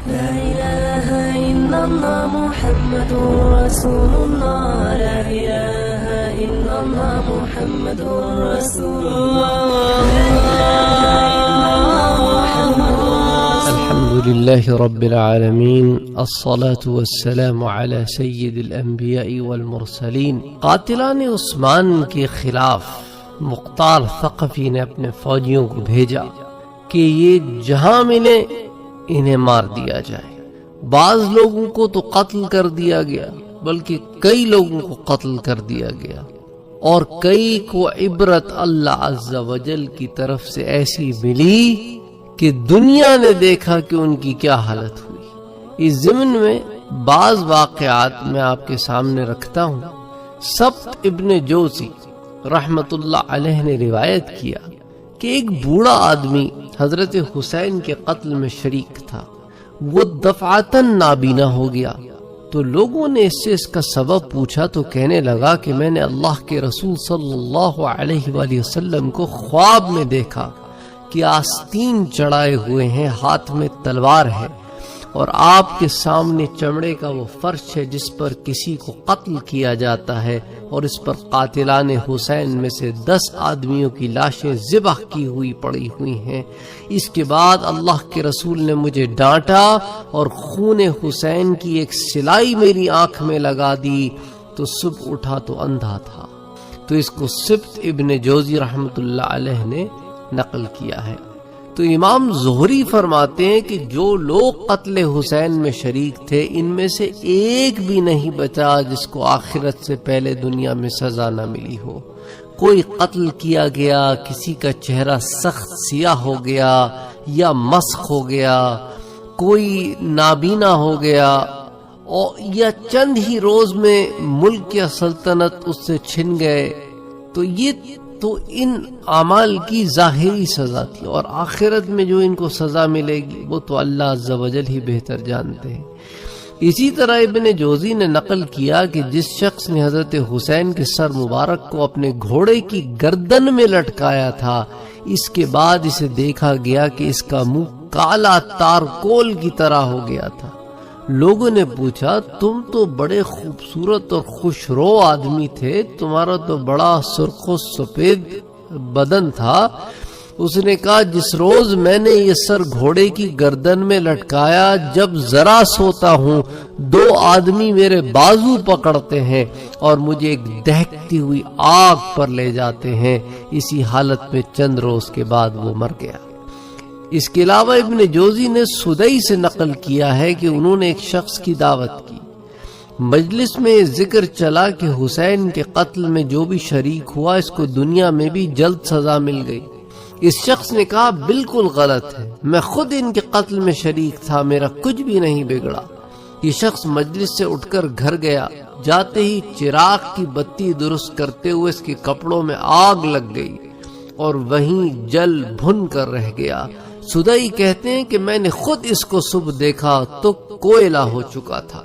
لا إله إلا الله محمد رسول الله لا إله إلا الله محمد رسول الله الحمد لله رب العالمين الصلاة والسلام على سید الانبیاء والمرسلین۔ قاتلان عثمان کے خلاف مختار ثقفی نے اپنے فوجیوں کو بھیجا کہ یہ جہاں ملے انہیں مار دیا جائے۔ بعض لوگوں کو تو قتل کر دیا گیا، بلکہ کئی لوگوں کو قتل کر دیا گیا، اور کئی کو عبرت اللہ عز و جل کی طرف سے ایسی ملی کہ دنیا نے دیکھا کہ ان کی کیا حالت ہوئی۔ اس ضمن میں بعض واقعات میں آپ کے سامنے رکھتا ہوں۔ سبت ابن جوزی رحمت اللہ علیہ نے روایت کیا کہ ایک بوڑھا آدمی حضرت حسین کے قتل میں شریک تھا، وہ دفعتاً نابینا ہو گیا۔ تو لوگوں نے اس سے اس کا سبب پوچھا تو کہنے لگا کہ میں نے اللہ کے رسول صلی اللہ علیہ وآلہ وسلم کو خواب میں دیکھا کہ آستین چڑھائے ہوئے ہیں، ہاتھ میں تلوار ہے، اور آپ کے سامنے چمڑے کا وہ فرش ہے جس پر کسی کو قتل کیا جاتا ہے، اور اس پر قاتلان حسین میں سے 10 آدمیوں کی لاشیں ذبح کی ہوئی پڑی ہوئی ہیں۔ اس کے بعد اللہ کے رسول نے مجھے ڈانٹا اور خون حسین کی ایک سلائی میری آنکھ میں لگا دی، تو صبح اٹھا تو اندھا تھا۔ تو اس کو سبت ابن جوزی رحمت اللہ علیہ نے نقل کیا ہے۔ تو امام زہری فرماتے ہیں کہ جو لوگ قتل حسین میں شریک تھے ان میں سے ایک بھی نہیں بچا جس کو آخرت سے پہلے دنیا میں سزا نہ ملی ہو۔ کوئی قتل کیا گیا، کسی کا چہرہ سخت سیاہ ہو گیا یا مسخ ہو گیا، کوئی نابینا ہو گیا، یا چند ہی روز میں ملک یا سلطنت اس سے چھن گئے، تو یہ تو ان اعمال کی ظاہری سزا تھی، اور آخرت میں جو ان کو سزا ملے گی وہ تو اللہ عز و جل ہی بہتر جانتے ہیں۔ اسی طرح ابن جوزی نے نقل کیا کہ جس شخص نے حضرت حسین کے سر مبارک کو اپنے گھوڑے کی گردن میں لٹکایا تھا، اس کے بعد اسے دیکھا گیا کہ اس کا منہ کالا تارکول کی طرح ہو گیا تھا۔ لوگوں نے پوچھا تم تو بڑے خوبصورت اور خوش رو آدمی تھے، تمہارا تو بڑا سرخ و سفید بدن تھا۔ اس نے کہا جس روز میں نے یہ سر گھوڑے کی گردن میں لٹکایا، جب ذرا سوتا ہوں 2 آدمی میرے بازو پکڑتے ہیں اور مجھے ایک دہکتی ہوئی آگ پر لے جاتے ہیں۔ اسی حالت میں چند روز کے بعد وہ مر گیا۔ اس کے علاوہ ابن جوزی نے سدئی سے نقل کیا ہے کہ انہوں نے ایک شخص کی دعوت کی، مجلس میں ذکر چلا کہ حسین کے قتل میں جو بھی شریک ہوا اس کو دنیا میں بھی جلد سزا مل گئی۔ اس شخص نے کہا بالکل غلط ہے، میں خود ان کے قتل میں شریک تھا، میرا کچھ بھی نہیں بگڑا۔ یہ شخص مجلس سے اٹھ کر گھر گیا، جاتے ہی چراغ کی بتی درست کرتے ہوئے اس کے کپڑوں میں آگ لگ گئی اور وہیں جل بھن کر رہ گیا۔ سدئی کہتے ہیں کہ میں نے خود اس کو صبح دیکھا تو کوئلہ ہو چکا تھا۔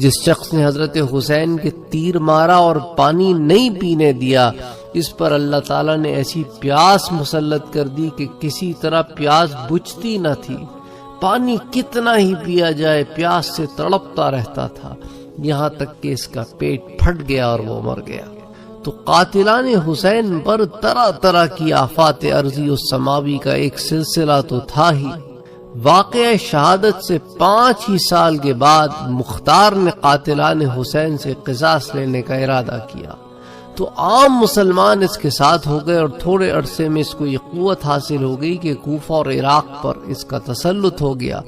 جس شخص نے حضرت حسین کے تیر مارا اور پانی نہیں پینے دیا، اس پر اللہ تعالیٰ نے ایسی پیاس مسلط کر دی کہ کسی طرح پیاس بجھتی نہ تھی۔ پانی کتنا ہی پیا جائے پیاس سے تڑپتا رہتا تھا، یہاں تک کہ اس کا پیٹ پھٹ گیا اور وہ مر گیا۔ تو قاتلان حسین پر طرح طرح کی آفات ارضی و سماوی کا ایک سلسلہ تو تھا ہی۔ واقعہ شہادت سے 5 ہی سال کے بعد مختار نے قاتلان حسین سے قصاص لینے کا ارادہ کیا، تو عام مسلمان اس کے ساتھ ہو گئے، اور تھوڑے عرصے میں اس کو یہ قوت حاصل ہو گئی کہ کوفہ اور عراق پر اس کا تسلط ہو گیا۔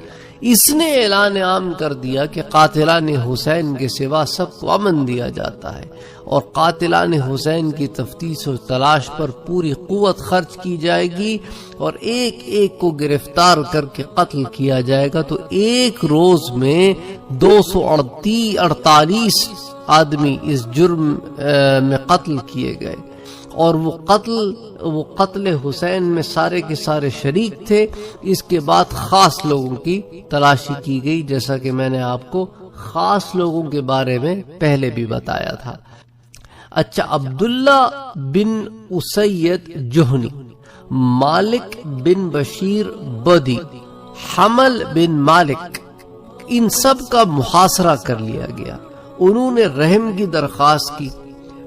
اس نے اعلان عام کر دیا کہ قاتلان حسین کے سوا سب کو امن دیا جاتا ہے، اور قاتلان حسین کی تفتیش و تلاش پر پوری قوت خرچ کی جائے گی، اور ایک ایک کو گرفتار کر کے قتل کیا جائے گا۔ تو ایک روز میں 248 آدمی اس جرم میں قتل کیے گئے، اور وہ قتل حسین میں سارے کے سارے شریک تھے۔ اس کے بعد خاص لوگوں کی تلاشی کی گئی، جیسا کہ میں نے آپ کو خاص لوگوں کے بارے میں پہلے بھی بتایا تھا۔ اچھا، عبداللہ بن اسید جہنی، مالک بن بشیر بدی، حمل بن مالک، ان سب کا محاصرہ کر لیا گیا۔ انہوں نے رحم کی درخواست کی۔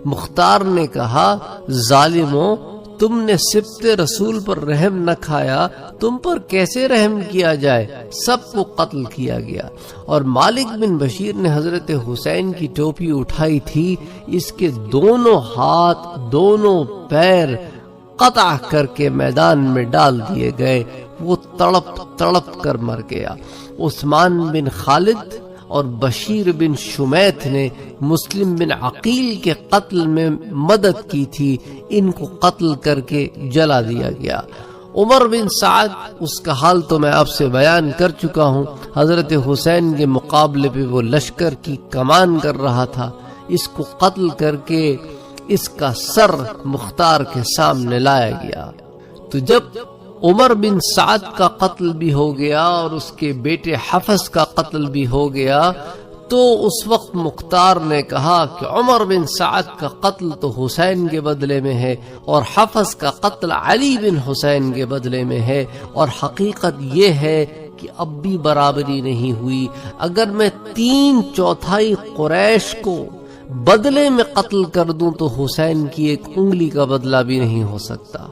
مختار نے کہا ظالموں، تم نے سبط رسول پر رحم نہ کھایا، تم پر کیسے رحم کیا جائے؟ سب کو قتل کیا گیا۔ اور مالک بن بشیر نے حضرت حسین کی ٹوپی اٹھائی تھی، اس کے دونوں ہاتھ دونوں پیر قطع کر کے میدان میں ڈال دیے گئے، وہ تڑپ تڑپ کر مر گیا۔ عثمان بن خالد اور بشیر بن شمیت نے مسلم بن عقیل کے قتل میں مدد کی تھی، ان کو قتل کر کے جلا دیا گیا۔ عمر بن سعد، اس کا حال تو میں آپ سے بیان کر چکا ہوں، حضرت حسین کے مقابلے پہ وہ لشکر کی کمان کر رہا تھا، اس کو قتل کر کے اس کا سر مختار کے سامنے لایا گیا۔ تو جب عمر بن سعد کا قتل بھی ہو گیا اور اس کے بیٹے حفص کا قتل بھی ہو گیا، تو اس وقت مختار نے کہا کہ عمر بن سعد کا قتل تو حسین کے بدلے میں ہے اور حفص کا قتل علی بن حسین کے بدلے میں ہے، اور حقیقت یہ ہے کہ اب بھی برابری نہیں ہوئی۔ اگر میں 3/4 قریش کو بدلے میں قتل کر دوں تو حسین کی ایک انگلی کا بدلہ بھی نہیں ہو سکتا۔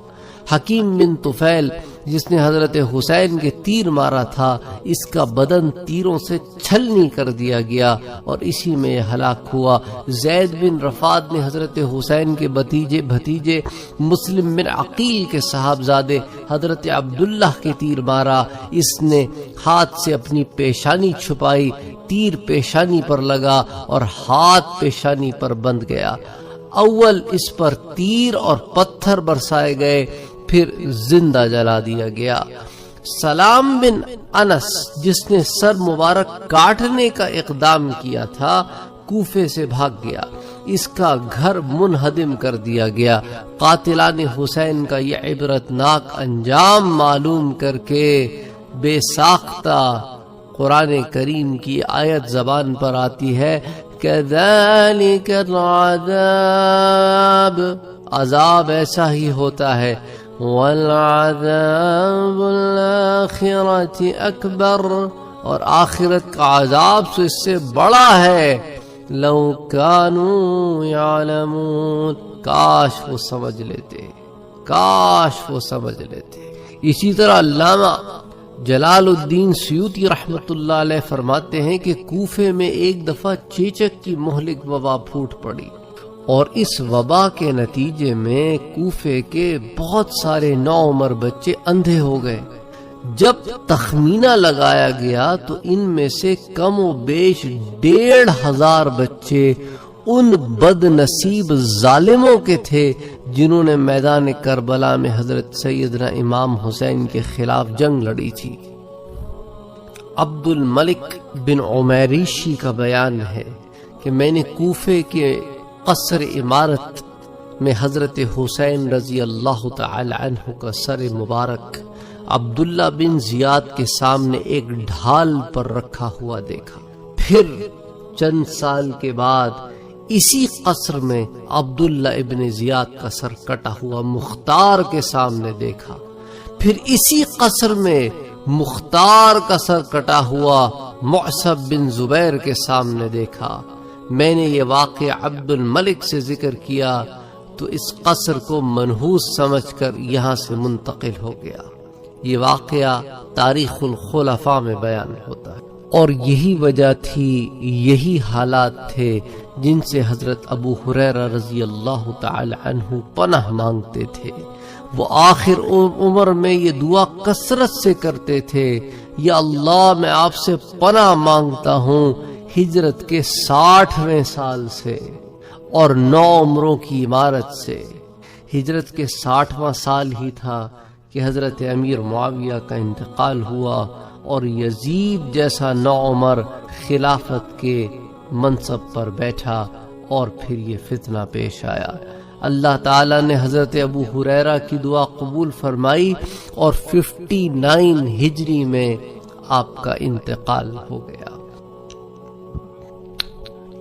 حکیم بن طفیل، جس نے حضرت حسین کے تیر مارا تھا، اس کا بدن تیروں سے چھلنی کر دیا گیا اور اسی میں یہ ہلاک ہوا۔ زید بن رفاد نے حضرت حسین کے بھتیجے مسلم بن عقیل کے صاحبزادے حضرت عبداللہ کے تیر مارا، اس نے ہاتھ سے اپنی پیشانی چھپائی، تیر پیشانی پر لگا اور ہاتھ پیشانی پر بندھ گیا۔ اول اس پر تیر اور پتھر برسائے گئے، پھر زندہ جلا دیا گیا۔ سلام بن انس، جس نے سر مبارک کاٹنے کا اقدام کیا تھا، کوفے سے بھاگ گیا، اس کا گھر منہدم کر دیا گیا۔ قاتلان حسین کا یہ عبرتناک انجام معلوم کر کے بے ساختہ قرآن کریم کی آیت زبان پر آتی ہے، کذالک العذاب، عذاب ایسا ہی ہوتا ہے، والعذاب الآخرۃ اکبر، اور آخرت کا عذاب تو اس سے بڑا ہے، لو کانوا یعلمون، کاش وہ سمجھ لیتے، کاش وہ سمجھ لیتے۔ اسی طرح علامہ جلال الدین سیوطی رحمت اللہ علیہ فرماتے ہیں کہ کوفے میں ایک دفعہ چیچک کی مہلک وبا پھوٹ پڑی، اور اس وبا کے نتیجے میں کوفے کے بہت سارے نوعمر بچے اندھے ہو گئے۔ جب تخمینہ لگایا گیا تو ان میں سے کم و بیش 1500 بچے ان بد نصیب ظالموں کے تھے جنہوں نے میدان کربلا میں حضرت سیدنا امام حسین کے خلاف جنگ لڑی تھی۔ عبد الملک بن عمیریشی کا بیان ہے کہ میں نے کوفے کے قصر عمارت میں حضرت حسین رضی اللہ تعالی عنہ کا سر مبارک عبداللہ بن زیاد کے سامنے ایک ڈھال پر رکھا ہوا دیکھا۔ پھر چند سال کے بعد اسی قصر میں عبداللہ ابن زیاد کا سر کٹا ہوا مختار کے سامنے دیکھا۔ پھر اسی قصر میں مختار کا سر کٹا ہوا معصب بن زبیر کے سامنے دیکھا۔ میں نے یہ واقعہ عبد الملک سے ذکر کیا تو اس قصر کو منحوس سمجھ کر یہاں سے منتقل ہو گیا۔ یہ واقعہ تاریخ الخلفاء میں بیان ہوتا ہے، اور یہی وجہ تھی، یہی حالات تھے جن سے حضرت ابو ہریرہ رضی اللہ تعالی عنہ پناہ مانگتے تھے۔ وہ آخر عمر میں یہ دعا کثرت سے کرتے تھے، یا اللہ میں آپ سے پناہ مانگتا ہوں ہجرت کے 60ویں سال سے اور 9 عمروں کی عمارت سے۔ ہجرت کے 60واں سال ہی تھا کہ حضرت امیر معاویہ کا انتقال ہوا اور یزید جیسا 9 عمر خلافت کے منصب پر بیٹھا، اور پھر یہ فتنہ پیش آیا۔ اللہ تعالیٰ نے حضرت ابو ہریرہ کی دعا قبول فرمائی اور 59 ہجری میں آپ کا انتقال ہو گیا۔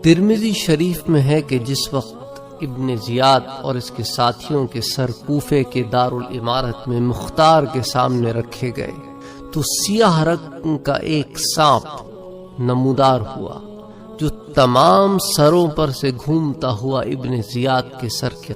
ترمذی شریف میں ہے کہ جس وقت ابن زیاد اور اس کے ساتھیوں کے سر کوفے کے دارالعمارت میں مختار کے سامنے رکھے گئے تو سیاہ رنگ کا ایک سانپ نمودار ہوا جو تمام سروں پر سے گھومتا ہوا ابن زیاد کے سر کے